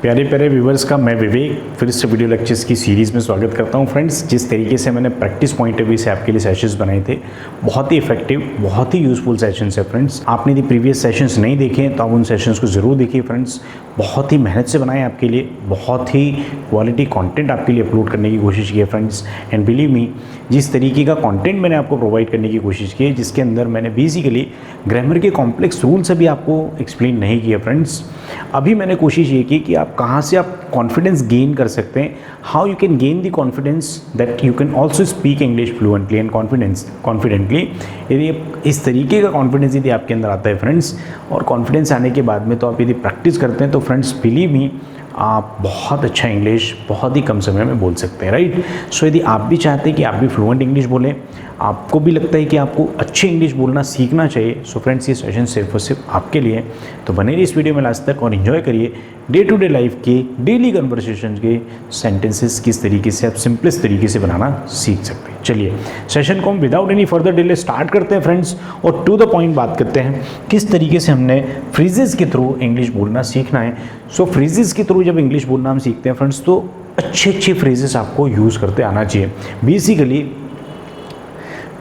प्यारे प्यारे व्यूवर्स का मैं विवेक फिर से वीडियो लेक्चर्स की सीरीज़ में स्वागत करता हूं। फ्रेंड्स, जिस तरीके से मैंने प्रैक्टिस पॉइंट ऑफ व्यू से आपके लिए सेशंस बनाए थे, बहुत ही इफेक्टिव, बहुत ही यूजफुल सेशंस है फ्रेंड्स। आपने यदि प्रीवियस सेशंस नहीं देखे तो आप उन सेशंस को ज़रूर देखिए फ्रेंड्स। बहुत ही मेहनत से बनाए आपके लिए, बहुत ही क्वालिटी कंटेंट आपके लिए अपलोड करने की कोशिश की है फ्रेंड्स। एंड बिलीव मी, जिस तरीके का कंटेंट मैंने आपको प्रोवाइड करने की कोशिश की है, जिसके अंदर मैंने बेसिकली ग्रामर के कॉम्प्लेक्स रूल्स अभी आपको एक्सप्लेन नहीं किया फ्रेंड्स। अभी मैंने कोशिश ये की कि आप कहाँ से आप कॉन्फिडेंस गेन कर सकते हैं, how you can gain the confidence that you can also speak English fluently and confidently. यदि इस तरीके का कॉन्फिडेंस यदि आपके अंदर आता है फ्रेंड्स, और कॉन्फिडेंस आने के बाद में तो आप यदि प्रैक्टिस करते हैं तो फ्रेंड्स बिलीव मी, आप बहुत अच्छा इंग्लिश बहुत ही कम समय में बोल सकते हैं, राइट। सो यदि आप भी चाहते हैं कि आप भी फ्लुएंट इंग्लिश बोलें, आपको भी लगता है कि आपको अच्छी इंग्लिश बोलना सीखना चाहिए, सो फ्रेंड्स ये सेशन सिर्फ और सिर्फ आपके लिए। तो बने रहिए इस वीडियो में लास्ट तक और इन्जॉय करिए डे टू डे लाइफ के डेली कन्वर्सेशन के सेंटेंसेस किस तरीके से आप सिंपलेस्ट तरीके से बनाना सीख सकते हैं। चलिए सेशन को हम without any further delay start करते हैं फ्रेंड्स, और टू द पॉइंट बात करते हैं किस तरीके से हमने फ्रेजेस के थ्रू इंग्लिश बोलना सीखना है। सो फ्रेजेस के थ्रू जब इंग्लिश बोलना हम सीखते हैं फ्रेंड्स, तो अच्छे फ्रेजेस आपको यूज़ करते आना चाहिए।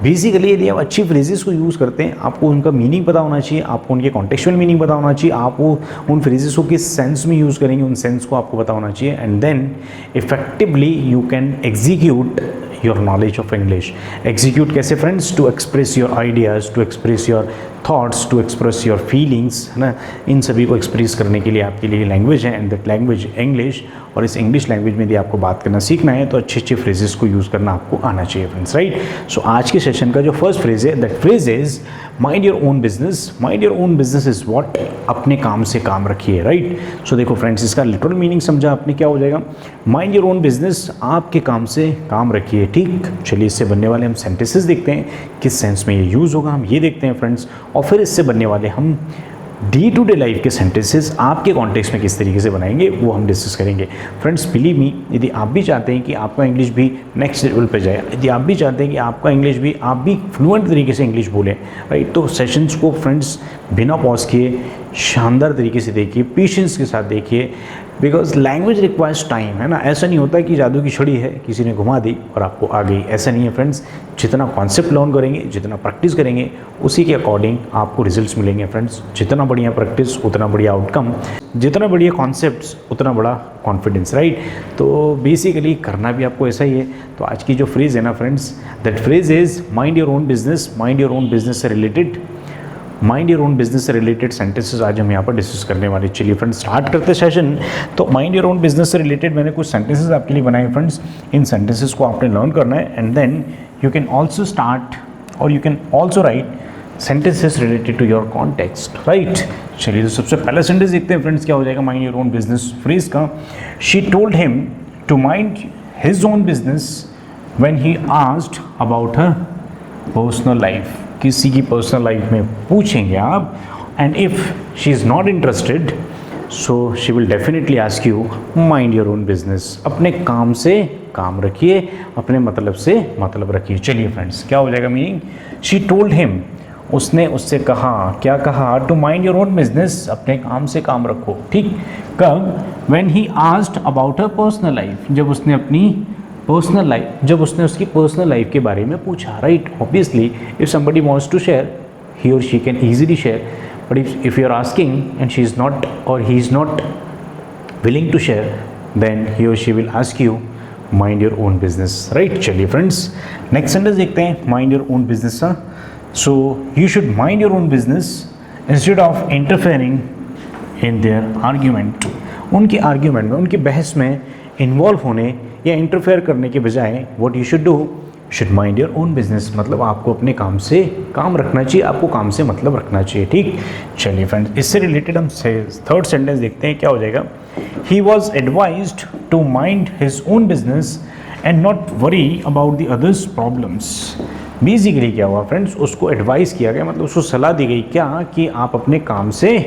बेसिकली यदि आप अच्छी फ्रेजेस को यूज़ करते हैं, आपको उनका मीनिंग पता होना चाहिए, आपको उनके कॉन्टेक्चुअल मीनिंग पता होना चाहिए, आप वो उन फ्रेजेस को किस सेंस में यूज़ करेंगे उन सेंस को आपको पता होना चाहिए। And then effectively you can execute your knowledge of English. Execute कैसे friends? To express your ideas, to express your thoughts, to express your feelings, है ना। इन सभी को एक्सप्रेस करने के लिए आपके लिए लैंग्वेज है, एंड दैट लैंग्वेज इंग्लिश। और इस इंग्लिश लैंग्वेज में यदि आपको बात करना सीखना है तो अच्छे फ्रेजेस को यूज़ करना आपको आना चाहिए फ्रेंड्स, राइट। सो आज के सेशन का जो फर्स्ट फ्रेज है, that phrase is mind your own business. Mind your own business is what? अपने काम से काम रखिए, राइट। सो देखो फ्रेंड्स, इसका लिटरल मीनिंग समझा आपने, क्या हो जाएगा? माइंड योर ओन बिजनेस, आपके काम से काम रखिए, ठीक। चलिए इससे बनने वाले हम सेंटेंसेस देखते हैं, किस सेंस में ये यूज़ होगा हम ये देखते हैं फ्रेंड्स, और फिर इससे बनने वाले हम डे टू डे लाइफ के सेंटेंसेस आपके कॉन्टेक्स्ट में किस तरीके से बनाएंगे वो हम डिस्कस करेंगे फ्रेंड्स। बिलीव मी, यदि आप भी चाहते हैं कि आपका इंग्लिश भी नेक्स्ट लेवल पे जाए, यदि आप भी चाहते हैं कि आपका इंग्लिश भी आप भी फ्लुएंट तरीके से इंग्लिश बोलें, राइट, तो सेशंस को फ्रेंड्स बिना पॉज किए शानदार तरीके से देखिए, पेशेंस के साथ देखिए, बिकॉज लैंग्वेज रिक्वायर्स टाइम, है ना। ऐसा नहीं होता कि जादू की छड़ी है, किसी ने घुमा दी और आपको आ गई, ऐसा नहीं है फ्रेंड्स। जितना कॉन्सेप्ट लर्न करेंगे, जितना प्रैक्टिस करेंगे, उसी के अकॉर्डिंग आपको रिजल्ट्स मिलेंगे फ्रेंड्स। जितना बढ़िया प्रैक्टिस उतना बढ़िया आउटकम, जितना बढ़िया कॉन्सेप्ट्स उतना बड़ा कॉन्फिडेंस, राइट। तो बेसिकली करना भी आपको ऐसा ही है। तो आज की जो फ्रेज़ है ना friends, that phrase is mind your own business. Mind your own business से रिलेटेड से रिलेटेड सेंटेंसेस आज हम यहाँ पर डिस्कस करने वाले। चलिए फ्रेंड्स स्टार्ट करते सेशन। तो माइंड योर ओन बिजनेस से रिलेटेड मैंने कुछ सेंटेंसेस आपके लिए बनाए फ्रेंड्स। इन सेंटेंसेस को आपने लर्न करना है, and then you can also start और you can also write sentences related to your context, right. चलिए तो सबसे पहला सेंटेंस देखते हैं फ्रेंड्स, क्या हो जाएगा mind your own business phrase का। She told him to mind his own business when he asked about her personal life. किसी की पर्सनल लाइफ में पूछेंगे आप, and if she is not interested so she will definitely ask you mind your own business. अपने काम से काम रखिए, अपने मतलब से मतलब रखिए। चलिए फ्रेंड्स, क्या हो जाएगा मीनिंग? शी टोल्ड हिम, उसने उससे कहा, क्या कहा? To mind your own business, अपने काम से काम रखो, ठीक। कब? When he asked about her personal life, जब उसने अपनी पर्सनल लाइफ, जब उसने उसकी पर्सनल लाइफ के बारे में पूछा, right. Obviously if somebody wants to share, he और she can easily share, but if you are asking and she is not और he is not willing to share, then he और she will ask you mind your own business, right. चलिए friends next sentence देखते हैं mind your own business का। So you should mind your own business instead of interfering in their argument. उनके argument में, उनकी बहस में इन्वॉल्व होने या इंटरफेयर करने के बजाय what you should do, should mind your own business, मतलब आपको अपने काम से काम रखना चाहिए, आपको काम से मतलब रखना चाहिए, ठीक। चलिए फ्रेंड्स इससे रिलेटेड हम थर्ड सेंटेंस देखते हैं, क्या हो जाएगा? He was advised to mind his own business and not worry about the others problems. Basically क्या हुआ फ्रेंड्स, उसको एडवाइस किया गया, मतलब उसको सलाह दी गई क्या, कि आप अपने काम से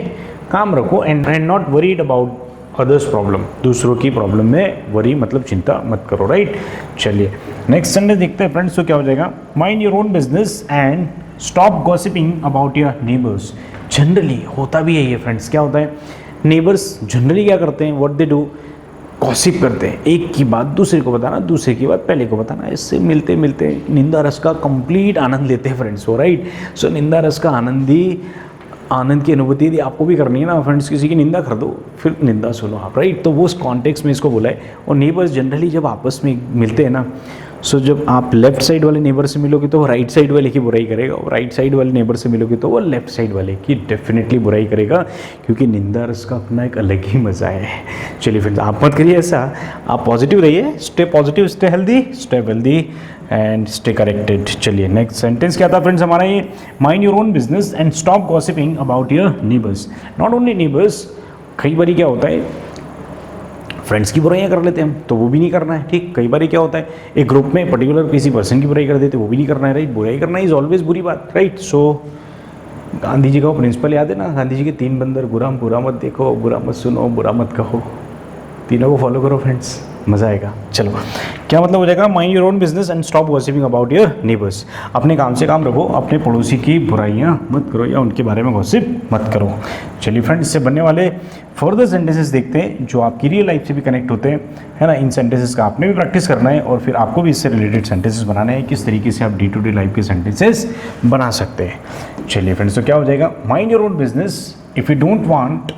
काम रखो, and not worried about others problem, दूसरों की प्रॉब्लम में वरी मतलब चिंता मत करो, राइट। चलिए नेक्स्ट सेंटेंस देखते हैं फ्रेंड्स, तो क्या हो जाएगा? Mind your own business and stop gossiping about your neighbours. Generally होता भी है ये फ्रेंड्स, क्या होता है? नेबर्स जनरली क्या करते हैं, व्हाट दे डू, गॉसिप करते हैं, एक की बात दूसरे को बताना, दूसरे की बात पहले को बताना, इससे मिलते मिलते निंदा रस का कंप्लीट आनंद लेते हैं फ्रेंड्स वो, राइट। सो निंदा रस का आनंद की अनुभूति यदि आपको भी करनी है ना फ्रेंड्स, किसी की निंदा कर दो फिर निंदा सुनो आप, राइट। तो वो उस कॉन्टेक्स्ट में इसको बोला है। और नेबर्स जनरली जब आपस में मिलते हैं ना, सो जब आप लेफ्ट साइड वाले नेबर से मिलोगे तो वो राइट साइड वाले की बुराई करेगा, और राइट साइड वाले नेबर से मिलोगे तो वो लेफ्ट साइड वाले की डेफिनेटली बुराई करेगा, क्योंकि निंदा रस का अपना एक अलग ही मज़ा है। चलिए फ्रेंड्स, आप मत करिए ऐसा, आप पॉजिटिव रहिए, stay positive, stay healthy, stay wealthy and stay corrected. चलिए नेक्स्ट सेंटेंस क्या था फ्रेंड्स हमारा, ये mind your own business and stop gossiping about your neighbours. Not only neighbours, कई बार क्या होता है फ्रेंड्स की बुराइयाँ कर लेते हैं हम, तो वो भी नहीं करना है, ठीक। कई बार क्या होता है एक ग्रुप में पर्टिकुलर किसी पर्सन की बुराई कर देते, वो भी नहीं करना है, राइट। बुराई करना इज ऑलवेज बुरी बात, राइट। सो गांधी जी का वो प्रिंसिपल याद है ना, गांधी जी के 3 बंदर, बुरा मत देखो, बुरा मत सुनो, बुरा मत कहो, तीनों को फॉलो करो फ्रेंड्स, मज़ा आएगा। चलो क्या मतलब हो जाएगा, mind your own business and stop gossiping about your neighbours. अपने काम से काम रखो, अपने पड़ोसी की बुराइयां मत करो या उनके बारे में गॉसिप मत करो। चलिए फ्रेंड्स, इससे बनने वाले फर्दर सेंटेंसेस देखते हैं जो आपकी रियल लाइफ से भी कनेक्ट होते हैं, है ना। इन सेंटेंसेस का आपने भी प्रैक्टिस करना है और फिर आपको भी इससे रिलेटेड सेंटेंसेस बनाने हैं, किस तरीके से आप डे टू डे लाइफ के सेंटेंसेस बना सकते हैं। चलिए फ्रेंड्स, तो क्या हो जाएगा, mind your own business if you don't want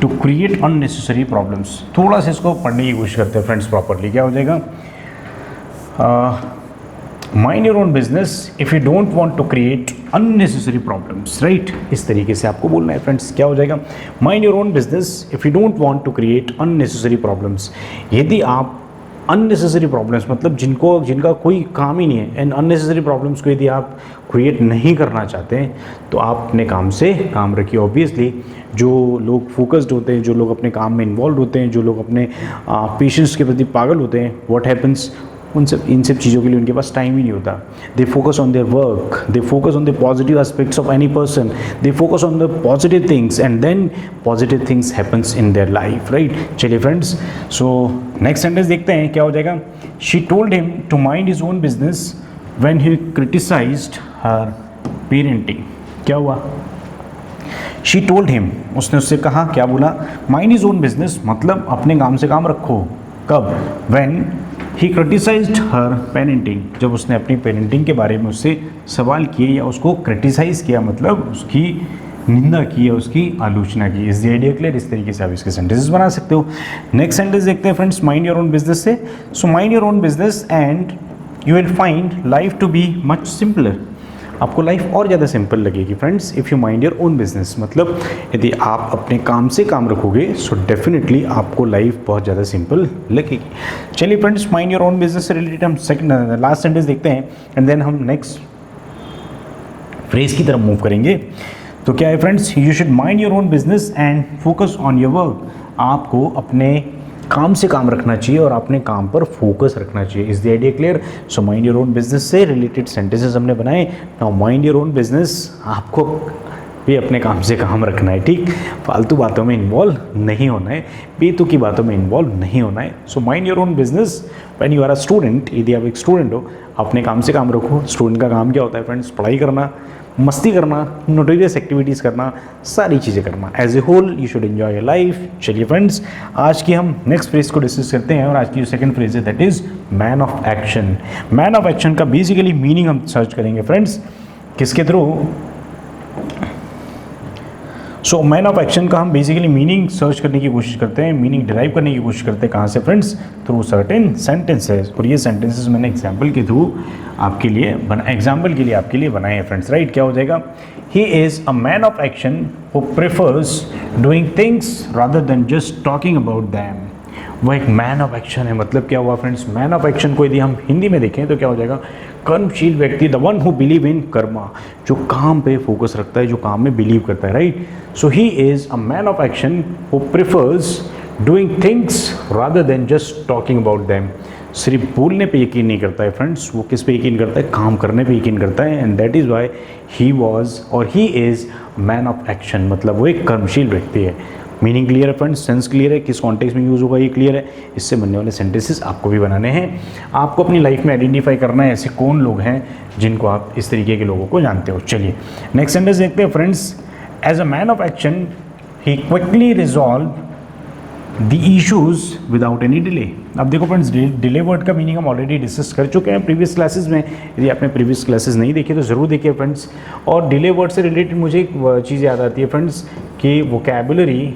to create unnecessary problems. थोड़ा सा इसको पढ़ने की कोशिश करते हैं फ्रेंड्स प्रॉपरली। क्या हो जाएगा, mind your own business if you don't want to create unnecessary problems, right. इस तरीके से आपको बोलना है फ्रेंड्स। क्या हो जाएगा, mind your own business if you don't want to create unnecessary problems. यदि आप अननेसेसरी प्रॉब्लम्स मतलब जिनका कोई काम ही नहीं है, एंड अननेसेसरी प्रॉब्लम्स को यदि आप क्रिएट नहीं करना चाहते हैं तो आप अपने काम से काम रखिए। ऑब्वियसली जो लोग फोकस्ड होते हैं, जो लोग अपने काम में इन्वॉल्व होते हैं, जो लोग अपने पेशेंट्स के प्रति पागल होते हैं, व्हाट हैपन्स, इन सब चीज़ों के लिए उनके पास टाइम ही नहीं होता। They focus on their work, they focus on the positive aspects of any person, they focus on the positive things and then positive things happens in their life, right. चलिए friends, so next sentence देखते हैं क्या हो जाएगा। She told him to mind his own business when he criticized her parenting. क्या हुआ, she told him, उसने उससे कहा, क्या बोला, माइंड हिज ओन बिजनेस मतलब अपने काम से काम रखो। कब, when he criticized her parenting, जब उसने अपनी पेरेंटिंग के बारे में उससे सवाल किए या उसको क्रिटिसाइज किया, मतलब उसकी निंदा की या उसकी आलोचना की। Is the idea clear? इस तरीके से आप इसके सेंटेंसेस बना सकते हो। नेक्स्ट सेंटेंस देखते हैं friends, mind your own business से। So mind your own business and you will find life to be much simpler. आपको लाइफ और ज़्यादा सिंपल लगेगी friends if you mind your own business. मतलब यदि आप अपने काम से काम रखोगे सो डेफिनेटली आपको लाइफ बहुत ज़्यादा सिंपल लगेगी। चलिए friends, mind your own business से रिलेटेड हम सेकंड लास्ट सेंटेंस देखते हैं एंड देन हम नेक्स्ट फ्रेज की तरफ मूव करेंगे। तो क्या है friends, you should mind your own business and focus on your work. आपको अपने काम से काम रखना चाहिए और अपने काम पर फोकस रखना चाहिए। Is the idea clear? So mind your own business से रिलेटेड सेंटेंसेस हमने बनाए। Now mind your own business, आपको भी अपने काम से काम रखना है, ठीक। फालतू बातों में इन्वॉल्व नहीं होना है, बेतुकी बातों में इन्वॉल्व नहीं होना है। So mind your own business when you are a student. यदि आप एक स्टूडेंट हो, अपने काम से काम रखो। स्टूडेंट का काम क्या होता है फ्रेंड्स? पढ़ाई करना, मस्ती करना, नोटोरियस एक्टिविटीज़ करना, सारी चीज़ें करना। As a whole you should enjoy your life. चलिए फ्रेंड्स, आज की हम नेक्स्ट फ्रेज को डिस्कस करते हैं और आज की जो सेकंड फ्रेज है that is man of action. Man of action का बेसिकली मीनिंग हम सर्च करेंगे फ्रेंड्स, किसके through? So man of action का हम बेसिकली मीनिंग सर्च करने की कोशिश करते हैं, मीनिंग डिराइव करने की कोशिश करते हैं। कहाँ से फ्रेंड्स? Through certain sentences. और ये सेंटेंसेस मैंने एग्जाम्पल के थ्रू आपके लिए बनाए हैं फ्रेंड्स, राइट। क्या हो जाएगा? ही is a man of action who prefers doing things rather than just talking about them. वो एक मैन ऑफ एक्शन है। मतलब क्या हुआ फ्रेंड्स? मैन ऑफ एक्शन को यदि हम हिंदी में देखें तो क्या हो जाएगा? कर्मशील व्यक्ति, the one who believe in Karma, जो काम पे फोकस रखता है, जो काम में बिलीव करता है, right. So he is a man of action who prefers doing things rather than just talking about them. सिर्फ बोलने पे यकीन नहीं करता है फ्रेंड्स, वो किस पे यकीन करता है? काम करने पे यकीन करता है। And that is why he was और he is man of action. मतलब वो एक कर्मशील व्यक्ति है। मीनिंग क्लियर है फ्रेंड्स? सेंस क्लियर है? किस कॉन्टेक्स्ट में यूज़ होगा ये क्लियर है? इससे बनने वाले सेंटेंसेस आपको भी बनाने हैं। आपको अपनी लाइफ में आइडेंटिफाई करना है ऐसे कौन लोग हैं जिनको आप इस तरीके के लोगों को जानते हो। चलिए नेक्स्ट सेंटेंस देखते हैं friends. As a man of action he quickly resolve the issues without any delay. अब देखो फ्रेंड्स, डिले वर्ड का मीनिंग हम ऑलरेडी डिस्कस कर चुके हैं प्रीवियस क्लासेस में। यदि आपने प्रीवियस क्लासेस नहीं देखे तो ज़रूर देखिए फ्रेंड्स। और डिले वर्ड से रिलेटेड मुझे एक चीज़ याद आती है फ्रेंड्स कि वोकैबुलरी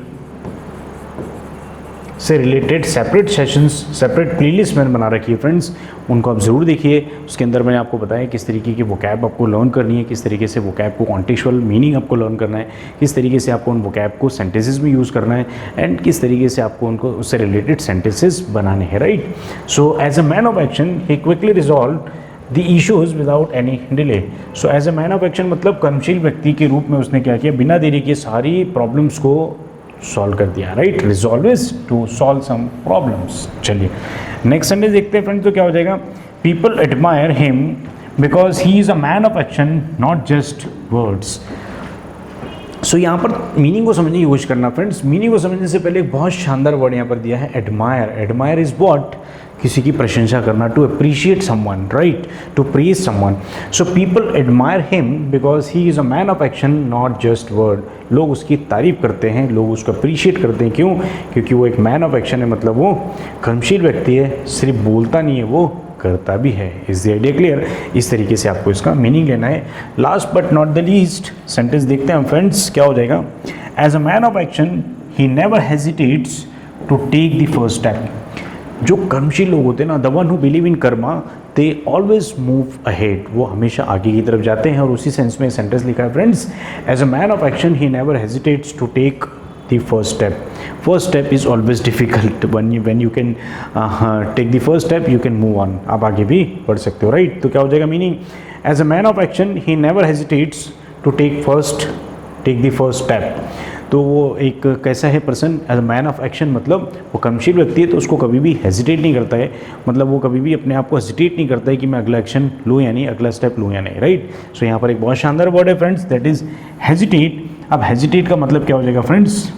से related separate sessions, separate playlist मैंने बना रखी है फ्रेंड्स, उनको आप ज़रूर देखिए। उसके अंदर मैंने आपको बताया किस तरीके की वोकैब आपको लर्न करनी है, किस तरीके से वोकैब को कॉन्टेक्चुअल मीनिंग आपको लर्न करना है, किस तरीके से आपको उन वोकैब को सेंटेंसेस में यूज़ करना है, एंड किस तरीके से आपको उनको उससे रिलेटेड सेंटेंसेस बनाने हैं, right. So as a man of action he quickly resolve the issues without any delay. So as a man of action मतलब कर्मशील व्यक्ति के रूप में उसने क्या किया, बिना देरी के सारी प्रॉब्लम्स को सॉल्व कर दिया, right. Resolve is to solve some problems. चलिए नेक्स्ट सेंटेंस देखते हैं फ्रेंड्स, तो क्या हो जाएगा, people admire him because he is a man of action not just words. So यहाँ पर मीनिंग को समझने की कोशिश करना फ्रेंड्स। मीनिंग को समझने से पहले एक बहुत शानदार वर्ड यहाँ पर दिया है, एडमायर। एडमायर इज व्हाट, किसी की प्रशंसा करना, to appreciate someone, right, to praise someone. So people admire him because he is a man of action not just word. लोग उसकी तारीफ करते हैं, लोग उसको अप्रिशिएट करते हैं, क्यों, क्योंकि वो एक मैन ऑफ एक्शन है, मतलब वो कर्मशील व्यक्ति है, सिर्फ बोलता नहीं है, वो करता भी है। Is the idea clear? इस तरीके से आपको इसका मीनिंग लेना है। Last but not the least sentence देखते हैं हम फ्रेंड्स, क्या हो जाएगा, as a man of action he never hesitates to take the first step. जो कर्मशील लोग होते हैं ना, the one who believe in karma, they always move ahead, वो हमेशा आगे की तरफ जाते हैं। और उसी सेंस में सेंटेंस लिखा है friends, as a man of action he never hesitates to take the first step. First step is always difficult, when you can take the first step you can move on, आप आगे भी बढ़ सकते हो, right. तो क्या हो जाएगा meaning, as a man of action he never hesitates to take the first step. तो वो एक कैसा है person, as a man of action मतलब वो कर्मशील व्यक्ति है, तो उसको कभी भी हेजिटेट नहीं करता है, मतलब वो कभी भी अपने आप को हेजिटेट नहीं करता है कि मैं अगला एक्शन लूँ या नहीं, अगला स्टेप लूँ या नहीं, राइट। सो यहाँ पर एक बहुत शानदार वर्ड है फ्रेंड्स, दैट इज हेजिटेट। अब हेजिटेट का मतलब क्या हो जाएगा फ्रेंड्स,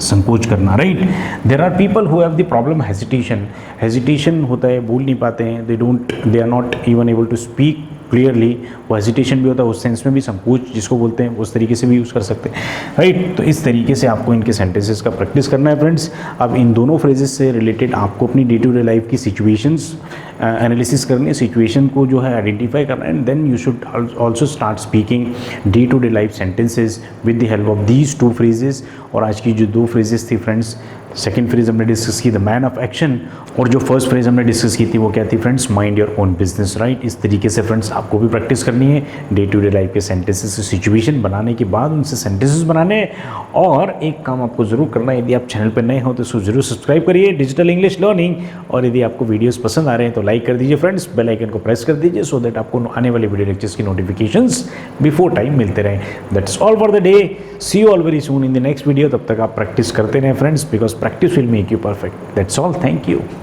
संकोच करना, right. There are people who have the problem hesitation. Hesitation होता है, बोल नहीं पाते हैं, they are not even able to speak clearly. वो हेजिटेशन भी होता है, उस सेंस में भी संकोच जिसको बोलते हैं, उस तरीके से भी यूज़ कर सकते हैं, राइट। तो इस तरीके से आपको इनके सेंटेंसेस का प्रैक्टिस करना है फ्रेंड्स। अब इन दोनों फ्रेजेस से रिलेटेड आपको अपनी डे टू डे लाइफ की सिचुएशंस एनालिसिस करनी है, सिचुएशन को जो है आइडेंटिफाई करना है, and then you should also start speaking day to day life sentences with the help of these two phrases. और आज की जो दो फ्रेजेस थी फ्रेंड्स, सेकेंड फ्रेज हमने डिस्कस की द मैन ऑफ एक्शन, और जो फर्स्ट फ्रेज हमने डिस्कस की थी वो क्या थी friends, mind your own business, right. इस तरीके से फ्रेंड्स आपको भी प्रैक्टिस करनी है डे टू डे लाइफ के सेंटेंसेस से, सिचुएशन बनाने के बाद उनसे सेंटेंसेस बनाने। और एक काम आपको जरूर करना है, यदि आप चैनल पर नए हो तो इसको जरूर सब्सक्राइब करिए, डिजिटल इंग्लिश लर्निंग। और यदि आपको वीडियोस पसंद आ रहे हैं तो लाइक कर दीजिए फ्रेंड्स, बेल आइकन को प्रेस कर दीजिए, सो दैट आपको आने वाले वीडियो लेक्चर्स की नोटिफिकेशंस बिफोर टाइम मिलते रहें। That's all for the day, see you all very soon in the next video. तब तक आप प्रैक्टिस करते रहें friends, because practice will make you perfect. That's all. Thank you.